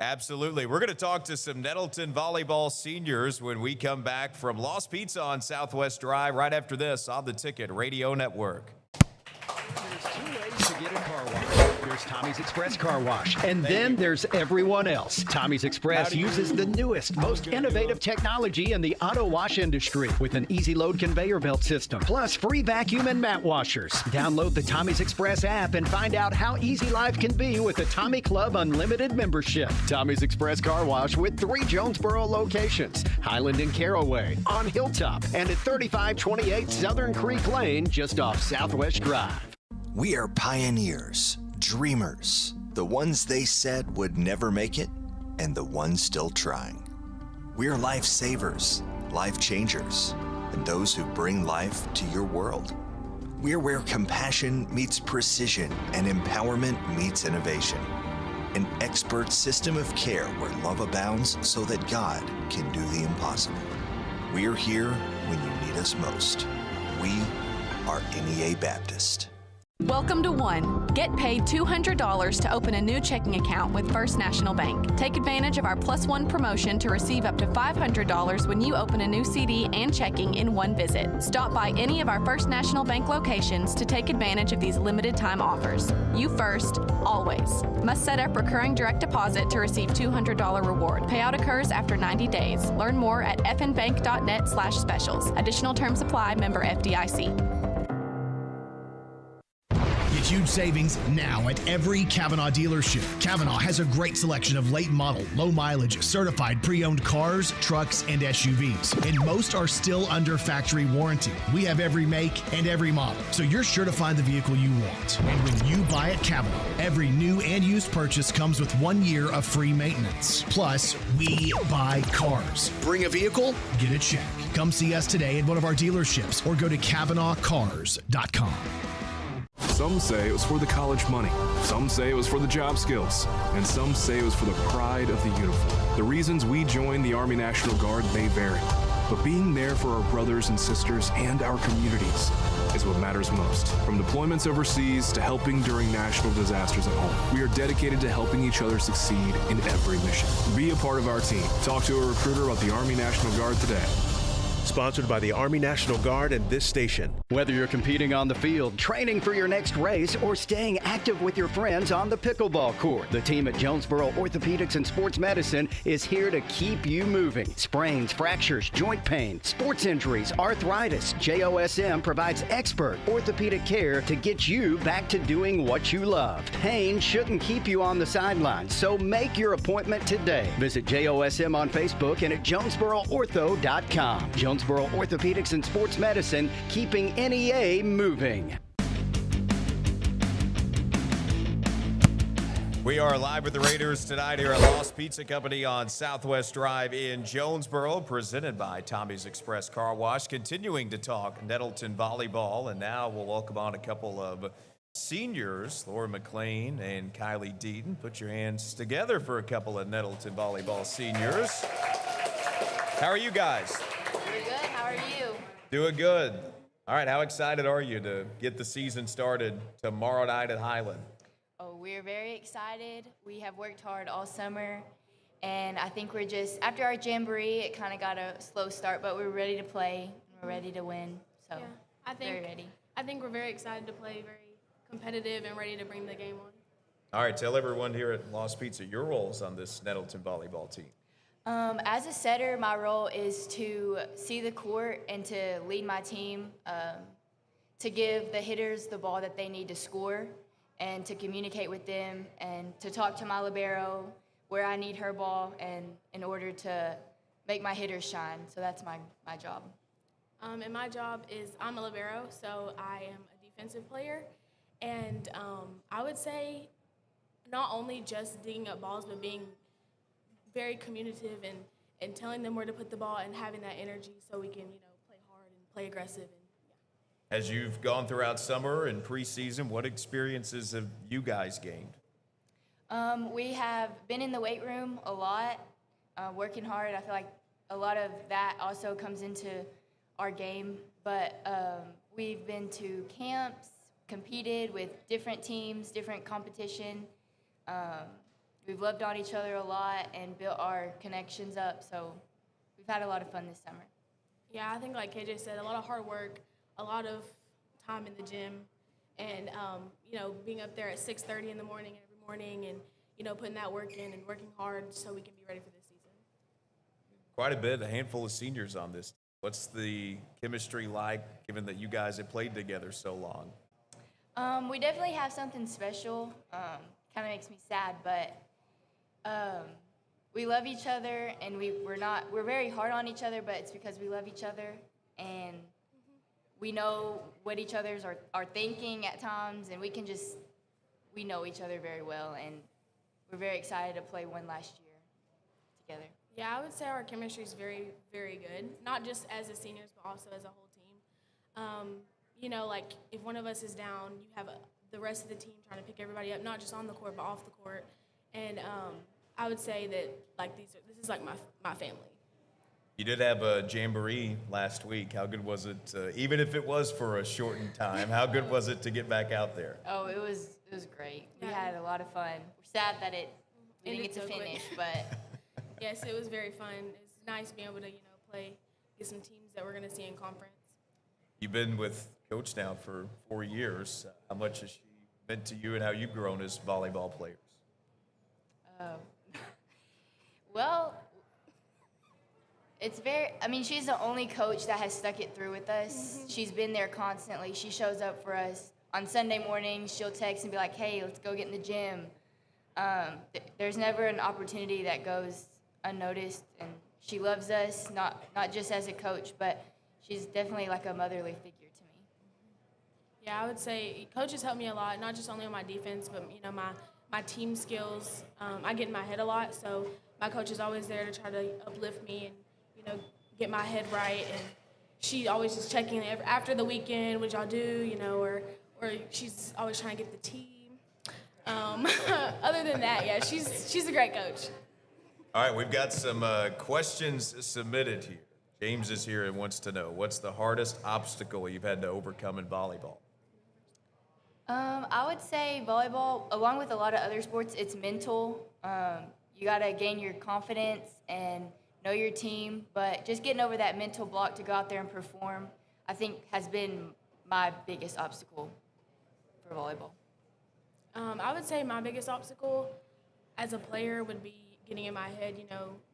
Absolutely. We're going to talk to some Nettleton volleyball seniors when we come back from Lost Pizza on Southwest Drive right after this on the Ticket Radio Network. There's 2 ways to get a car wash. There's Tommy's Express Car Wash. And then there's everyone else. Tommy's Express uses the newest, most innovative technology in the auto wash industry with an easy load conveyor belt system, plus free vacuum and mat washers. Download the Tommy's Express app and find out how easy life can be with the Tommy Club Unlimited membership. Tommy's Express Car Wash with 3 Jonesboro locations: Highland and Caraway, on Hilltop, and at 3528 Southern Creek Lane, just off Southwest Drive. We are pioneers, dreamers, the ones they said would never make it, and the ones still trying. We're lifesavers, life changers, and those who bring life to your world. We're where compassion meets precision and empowerment meets innovation. An expert system of care where love abounds so that God can do the impossible. We're here when you need us most. We are NEA Baptist. Welcome to One. Get paid $200 to open a new checking account with First National Bank. Take advantage of our Plus One promotion to receive up to $500 when you open a new CD and checking in one visit. Stop by any of our First National Bank locations to take advantage of these limited time offers. You first, always. Must set up recurring direct deposit to receive $200 reward. Payout occurs after 90 days. Learn more at fnbank.net/specials. Additional terms apply. Member FDIC. Get huge savings now at every Kavanaugh dealership. Kavanaugh has a great selection of late model, low mileage, certified pre-owned cars, trucks, and SUVs. And most are still under factory warranty. We have every make and every model, so you're sure to find the vehicle you want. And when you buy at Kavanaugh, every new and used purchase comes with 1 year of free maintenance. Plus, we buy cars. Bring a vehicle, get a check. Come see us today at one of our dealerships or go to KavanaughCars.com. Some say it was for the college money. Some say it was for the job skills. And some say it was for the pride of the uniform. The reasons we joined the Army National Guard may vary. But being there for our brothers and sisters and our communities is what matters most. From deployments overseas to helping during national disasters at home, we are dedicated to helping each other succeed in every mission. Be a part of our team. Talk to a recruiter about the Army National Guard today. Sponsored by the Army National Guard and this station. Whether you're competing on the field, training for your next race, or staying active with your friends on the pickleball court, the team at Jonesboro Orthopedics and Sports Medicine is here to keep you moving. Sprains, fractures, joint pain, sports injuries, arthritis, JOSM provides expert orthopedic care to get you back to doing what you love. Pain shouldn't keep you on the sidelines, so make your appointment today. Visit JOSM on Facebook and at JonesboroOrtho.com. Jonesboro Orthopedics and Sports Medicine, keeping NEA moving. We are live with the Raiders tonight here at Lost Pizza Company on Southwest Drive in Jonesboro, presented by Tommy's Express Car Wash. Continuing to talk Nettleton volleyball, and now we'll welcome on a couple of seniors, Laura McLean and Kylie Deaton. Put your hands together for a couple of Nettleton volleyball seniors. How are you guys? We're good. How are you? Doing good. All right, how excited are you to get the season started tomorrow night at Highland? Oh, we're very excited. We have worked hard all summer, and I think we're just, after our jamboree, it kind of got a slow start, but we're ready to play, and we're ready to win, so yeah, very ready. I think we're very excited to play, very competitive, and ready to bring the game on. All right, tell everyone here at Lost Pizza your roles on this Nettleton volleyball team. As a setter, my role is to see the court and to lead my team, to give the hitters the ball that they need to score, and to communicate with them, and to talk to my libero where I need her ball, and in order to make my hitters shine. So that's my job. And my job is, I'm a libero, so I am a defensive player. And I would say not only just digging up balls, but being very communicative and telling them where to put the ball and having that energy so we can, play hard and play aggressive. As you've gone throughout summer and preseason, what experiences have you guys gained? We have been in the weight room a lot, working hard. I feel like a lot of that also comes into our game, but we've been to camps, competed with different teams, different competition. We've loved on each other a lot and built our connections up, so we've had a lot of fun this summer. Yeah, I think like KJ said, a lot of hard work, a lot of time in the gym, And, being up there at 6:30 in the morning every morning and, putting that work in and working hard so we can be ready for this season. Quite a bit, a handful of seniors on this. What's the chemistry like, given that you guys have played together so long? We definitely have something special. Kind of makes me sad, but we love each other, and we're very hard on each other, but it's because we love each other, and we know what each others are thinking at times, and we know each other very well, and we're very excited to play one last year together. Yeah, I would say our chemistry is very, very good, not just as the seniors, but also as a whole team. Like if one of us is down, you have the rest of the team trying to pick everybody up, not just on the court, but off the court. And I would say that this is like my family. You did have a jamboree last week. How good was it, even if it was for a shortened time, how good was it to get back out there? Oh, it was great. We had a lot of fun. We're sad that we didn't get to finish, but yes, it was very fun. It's nice being able to get some teams that we're going to see in conference. You've been with Coach now for 4 years. How much has she meant to you and how you've grown as volleyball players? Well, she's the only coach that has stuck it through with us. She's been there constantly. She shows up for us. On Sunday mornings, she'll text and be like, hey, let's go get in the gym. There's never an opportunity that goes unnoticed, and she loves us, not just as a coach, but she's definitely like a motherly figure to me. Yeah, I would say coaches help me a lot, not just only on my defense, but my team skills. I get in my head a lot, so my coach is always there to try to uplift me and get my head right. And she always just checking after the weekend, what y'all do, or she's always trying to get the team. Other than that, yeah, she's a great coach. All right, we've got some questions submitted here. James is here and wants to know, what's the hardest obstacle you've had to overcome in volleyball? I would say volleyball, along with a lot of other sports, it's mental. You got to gain your confidence and know your team, but just getting over that mental block to go out there and perform, I think has been my biggest obstacle for volleyball. I would say my biggest obstacle as a player would be getting in my head,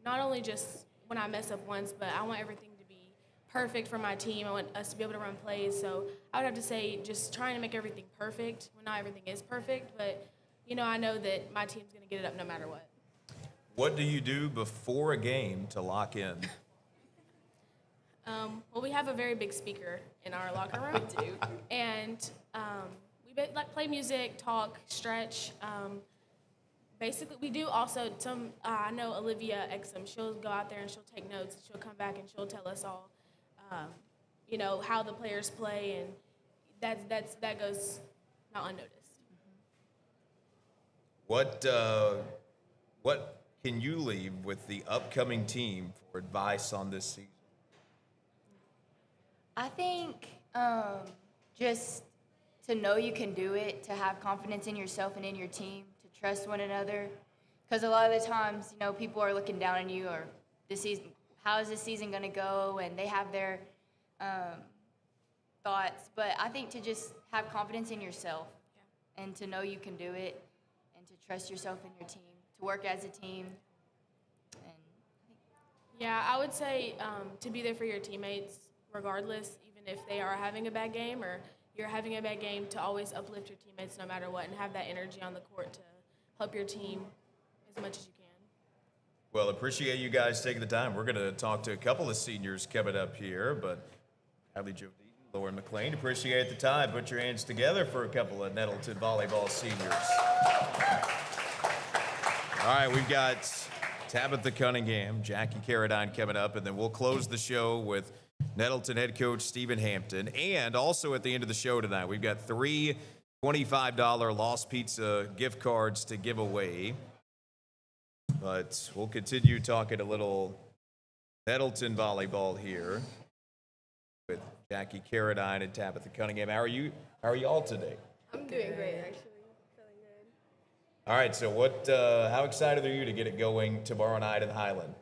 not only just when I mess up once, but I want everything to be perfect for my team. I want us to be able to run plays. So I would have to say just trying to make everything perfect. Well, not everything is perfect, but, I know that my team's going to get it up no matter what. What do you do before a game to lock in? Well, we have a very big speaker in our locker room. We do. And we play music, talk, stretch. Basically, we do also I know Olivia Exum, she'll go out there and she'll take notes, and she'll come back and she'll tell us all, how the players play, and that goes not unnoticed. What can you leave with the upcoming team for advice on this season? I think just to know you can do it, to have confidence in yourself and in your team, to trust one another. Because a lot of the times, people are looking down on you, or this season, how is this season going to go? And they have their thoughts. But I think to just have confidence in yourself and to know you can do it and to trust yourself and your team, to work as a team. Yeah, I would say to be there for your teammates regardless, even if they are having a bad game or you're having a bad game, to always uplift your teammates no matter what and have that energy on the court to help your team as much as you can. Well, appreciate you guys taking the time. We're going to talk to a couple of seniors coming up here, but Hadley Joe Deaton, Lauren McLean, appreciate the time. Put your hands together for a couple of Nettleton volleyball seniors. All right, we've got Tabitha Cunningham, Jackie Carradine coming up, and then we'll close the show with Nettleton head coach Stephen Hampton. And also at the end of the show tonight, we've got 3 $25 Lost Pizza gift cards to give away. But we'll continue talking a little Nettleton volleyball here with Jackie Carradine and Tabitha Cunningham. How are you all today? I'm doing great, actually. Feeling good. All right, so how excited are you to get it going tomorrow night in Highland?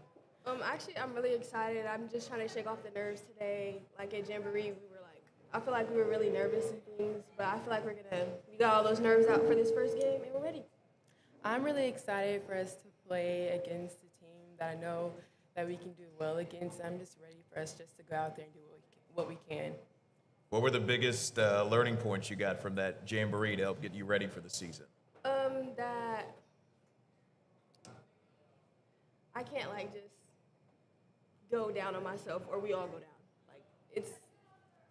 Actually, I'm really excited. I'm just trying to shake off the nerves today. Like at Jamboree, I feel like we were really nervous and things, but I feel like we got all those nerves out for this first game, and we're ready. I'm really excited for us to play against a team that I know that we can do well against. I'm just ready for us just to go out there and do what we can. What were the biggest learning points you got from that jamboree to help get you ready for the season? That I can't like just go down on myself, or we all go down. Like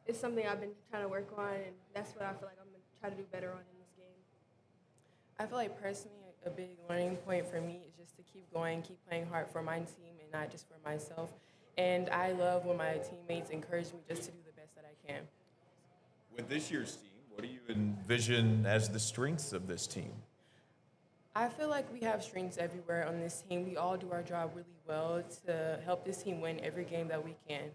it's something I've been trying to work on, and that's what I feel like I'm gonna try to do better on in this game. I feel like personally a big learning point for me is just to keep going, keep playing hard for my team and not just for myself. And I love when my teammates encourage me just to do the best that I can. With this year's team, what do you envision as the strengths of this team? I feel like we have strengths everywhere on this team. We all do our job really well to help this team win every game that we can.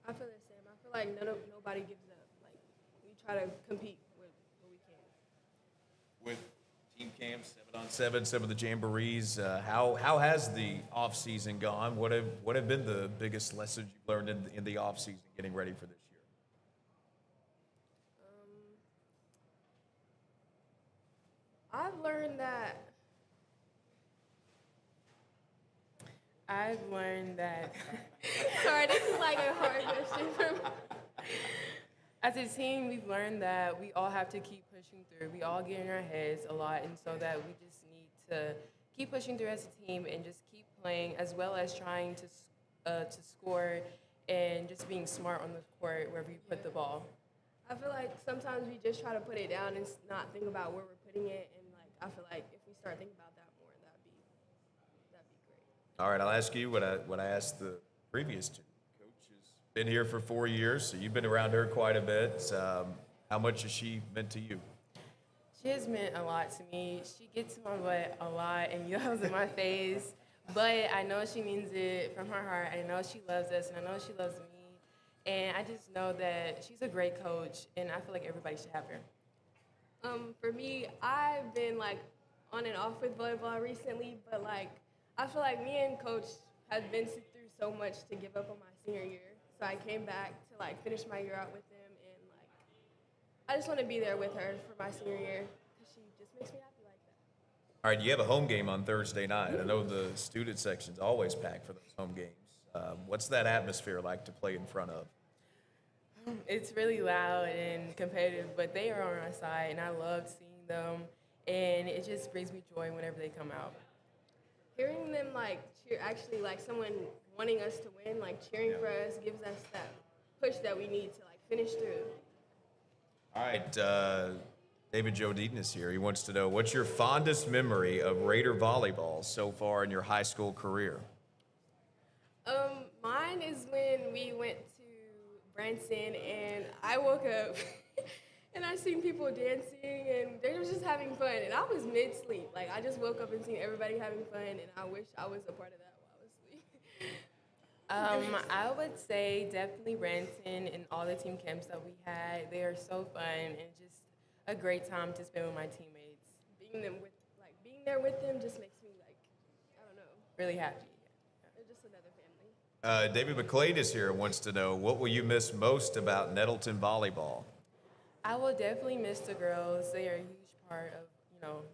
I feel the same. I feel like nobody gives up. Like we try to compete with what we can. With team camps, 7-on-7, some of the jamborees, how has the off season gone? What have been the biggest lessons you've learned in the off season getting ready for this year? I've learned that. Sorry, this is like a hard question for me. As a team, we've learned that we all have to keep pushing through. We all get in our heads a lot, and so that we just need to keep pushing through as a team and just keep playing, as well as trying to score and just being smart on the court wherever you put the ball. I feel like sometimes we just try to put it down and not think about where we're putting it, and like I feel like if we start thinking about that more, that'd be great. All right, I'll ask you what I asked the previous two. Coach has been here for 4 years, so you've been around her quite a bit. How much has she meant to you? She has meant a lot to me. She gets my butt a lot and yells in my face, but I know she means it from her heart. I know she loves us, and I know she loves me. And I just know that she's a great coach, and I feel like everybody should have her. For me, I've been like on and off with volleyball recently, but like I feel like me and Coach had been through so much to give up on my senior year. So I came back to like finish my year out with them, and like I just want to be there with her for my senior year because she just makes me happy like that. All right, you have a home game on Thursday night. I know the student section's always packed for those home games. What's that atmosphere like to play in front of? It's really loud and competitive, but they are on our side, and I love seeing them, and it just brings me joy whenever they come out. Hearing them like cheer, actually like someone wanting us to win, like cheering for us, gives us that push that we need to like finish through. All right, David Joe Deaton is here. He wants to know, what's your fondest memory of Raider volleyball so far in your high school career? Mine is when we went to Branson, and I woke up and I seen people dancing, and they were just having fun, and I was mid-sleep. Like, I just woke up and seen everybody having fun, and I wish I was a part of that while I was asleep. I would say definitely Branson and all the team camps that we had. They are so fun and just a great time to spend with my teammates. Being there with them just makes me like, I don't know. Really happy. They're just another family. David McLean is here and wants to know, what will you miss most about Nettleton volleyball? I will definitely miss the girls. They are a huge part of,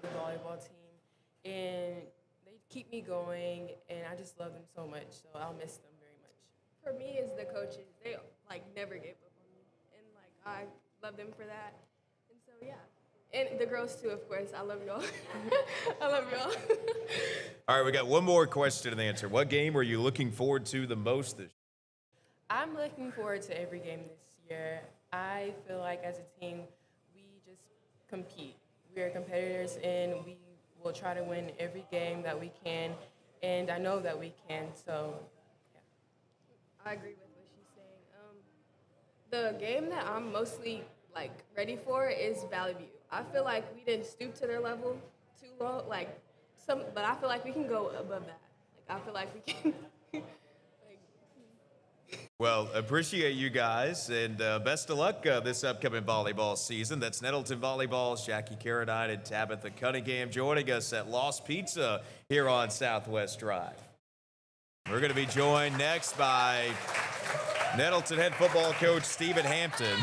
the volleyball team, and they keep me going, and I just love them so much. So I'll miss them very much. For me, it's the coaches. They like never gave up on me, and like I love them for that. And so yeah, and the girls too, of course. I love y'all. I love y'all. All right, we got one more question and answer. What game are you looking forward to the most this year? I'm looking forward to every game this year. I feel like as a team, we just compete. We are competitors, and we will try to win every game that we can, and I know that we can, so yeah. I agree with what she's saying. The game that I'm mostly like ready for is Valley View. I feel like we didn't stoop to their level too low, but I feel like we can go above that. Like I feel like we can. Well, appreciate you guys, and best of luck this upcoming volleyball season. That's Nettleton Volleyball's Jackie Carradine and Tabitha Cunningham joining us at Lost Pizza here on Southwest Drive. We're going to be joined next by Nettleton head football coach Stephen Hampton.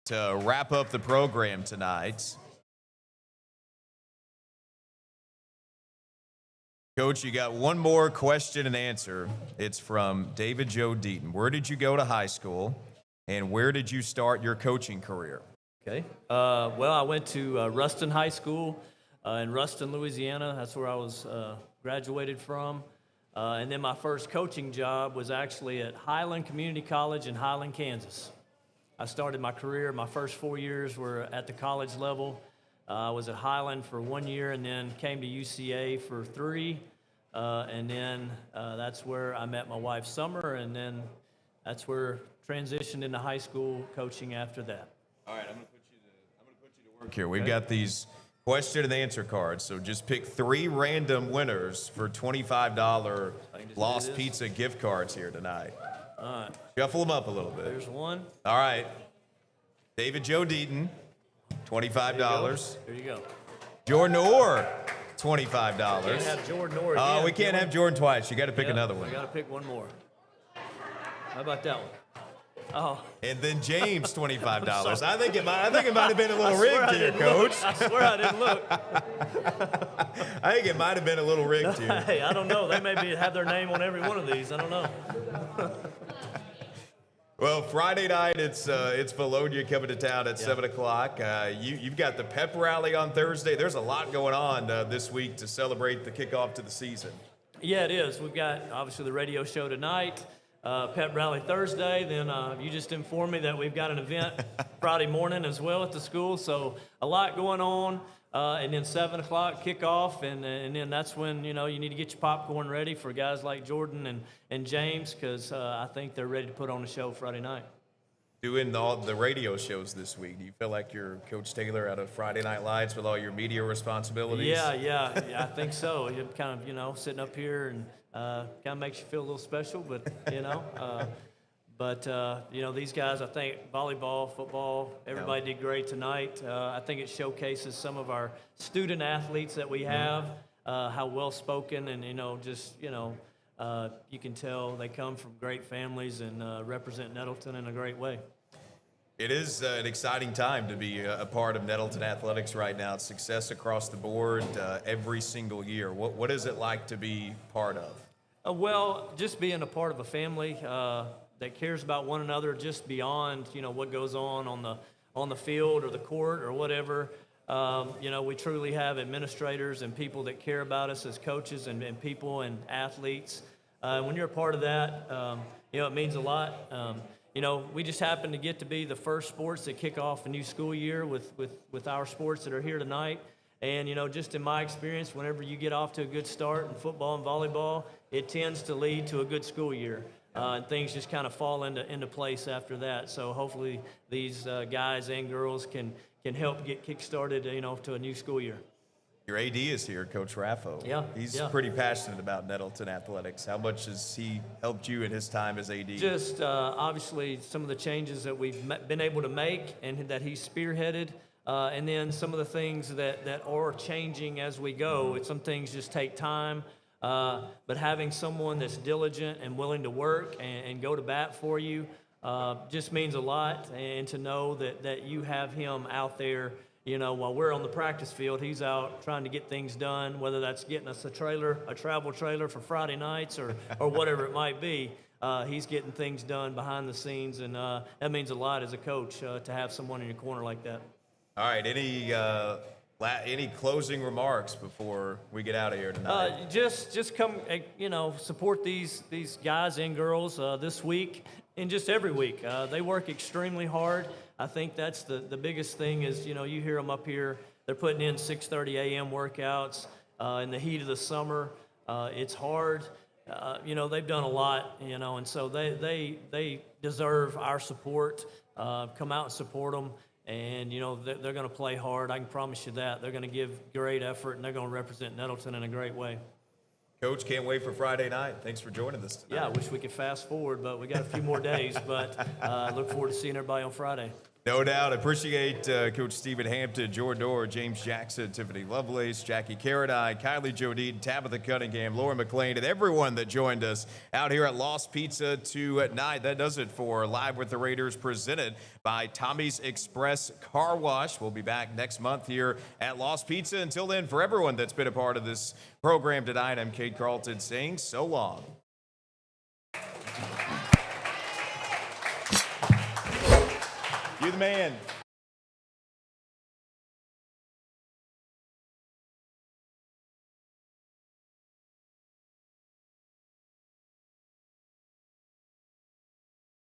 To wrap up the program tonight. Coach, you got one more question and answer. It's from David Joe Deaton. Where did you go to high school, and where did you start your coaching career? Okay. Well, I went to Ruston High School in Ruston, Louisiana. That's where I was graduated from. And then my first coaching job was actually at Highland Community College in Highland, Kansas. I started my career, my first 4 years were at the college level. I was at Highland for 1 year and then came to UCA for 3. And then that's where I met my wife, Summer, and then that's where transitioned into high school coaching after that. All right, I'm going to put you to work here. We've got these question and answer cards, so just pick 3 random winners for $25 Lost Pizza gift cards here tonight. All right. Shuffle them up a little bit. There's one. All right. David Joe Deaton, $25. There you go. Jordan Orr, $25. Can't have Jordan Orr Oh, again. we can't have Jordan twice. You got to pick Yep, another one. I got to pick one more. How about that one? Oh. And then James, $25. I'm sorry. I think it might have been a little I swear rigged I here, didn't look. Coach. I swear I didn't look. I think it might have been a little rigged here. Hey, I don't know. They may have their name on every one of these. I don't know. Well, Friday night, it's Bologna coming to town at 7 o'clock. You've got the pep rally on Thursday. There's a lot going on this week to celebrate the kickoff to the season. Yeah, it is. We've got, obviously, the radio show tonight, pep rally Thursday. Then you just informed me that we've got an event Friday morning as well at the school. So a lot going on. And then 7 o'clock kickoff, and then that's when, you need to get your popcorn ready for guys like Jordan and James, because I think they're ready to put on a show Friday night. Doing all the radio shows this week, do you feel like you're Coach Taylor out of Friday Night Lights with all your media responsibilities? Yeah, I think so. You're kind of, sitting up here and kind of makes you feel a little special, but, these guys, I think volleyball, football, everybody did great tonight. I think it showcases some of our student athletes that we have, how well-spoken and, you can tell they come from great families and represent Nettleton in a great way. It is an exciting time to be a part of Nettleton Athletics right now. It's success across the board every single year. What is it like to be part of? Well, just being a part of a family that cares about one another, just beyond what goes on the field or the court or whatever. We truly have administrators and people that care about us as coaches and people and athletes. When you're a part of that, it means a lot. We just happen to get to be the first sports that kick off a new school year with our sports that are here tonight. And, just in my experience, whenever you get off to a good start in football and volleyball, it tends to lead to a good school year. And things just kind of fall into place after that. So hopefully these guys and girls can help get kick-started, to a new school year. Your AD is here, Coach Raffo. Yeah. He's pretty passionate about Nettleton Athletics. How much has he helped you in his time as AD? Just obviously some of the changes that we've been able to make and that he's spearheaded. And then some of the things that are changing as we go. Some things just take time. But having someone that's diligent and willing to work and go to bat for you just means a lot. And to know that you have him out there, while we're on the practice field, he's out trying to get things done, whether that's getting us a travel trailer for Friday nights or whatever it might be. He's getting things done behind the scenes, and that means a lot as a coach to have someone in your corner like that. All right, any closing remarks before we get out of here tonight? Just come, support these guys and girls this week and just every week. They work extremely hard. I think that's the biggest thing is, you hear them up here. They're putting in 6:30 a.m. workouts in the heat of the summer. It's hard. They've done a lot, and so they deserve our support. Come out and support them. And, they're going to play hard. I can promise you that. They're going to give great effort, and they're going to represent Nettleton in a great way. Coach, can't wait for Friday night. Thanks for joining us tonight. Yeah, I wish we could fast forward, but we got a few more days. But look forward to seeing everybody on Friday. No doubt. Appreciate Coach Stephen Hampton, Jordan Orr, James Jackson, Tiffany Lovelace, Jackie Carradine, Kylie Jodine, Tabitha Cunningham, Laura McLean, and everyone that joined us out here at Lost Pizza tonight. That does it for Live with the Raiders, presented by Tommy's Express Car Wash. We'll be back next month here at Lost Pizza. Until then, for everyone that's been a part of this program tonight, I'm Cade Carlton saying so long. You the man.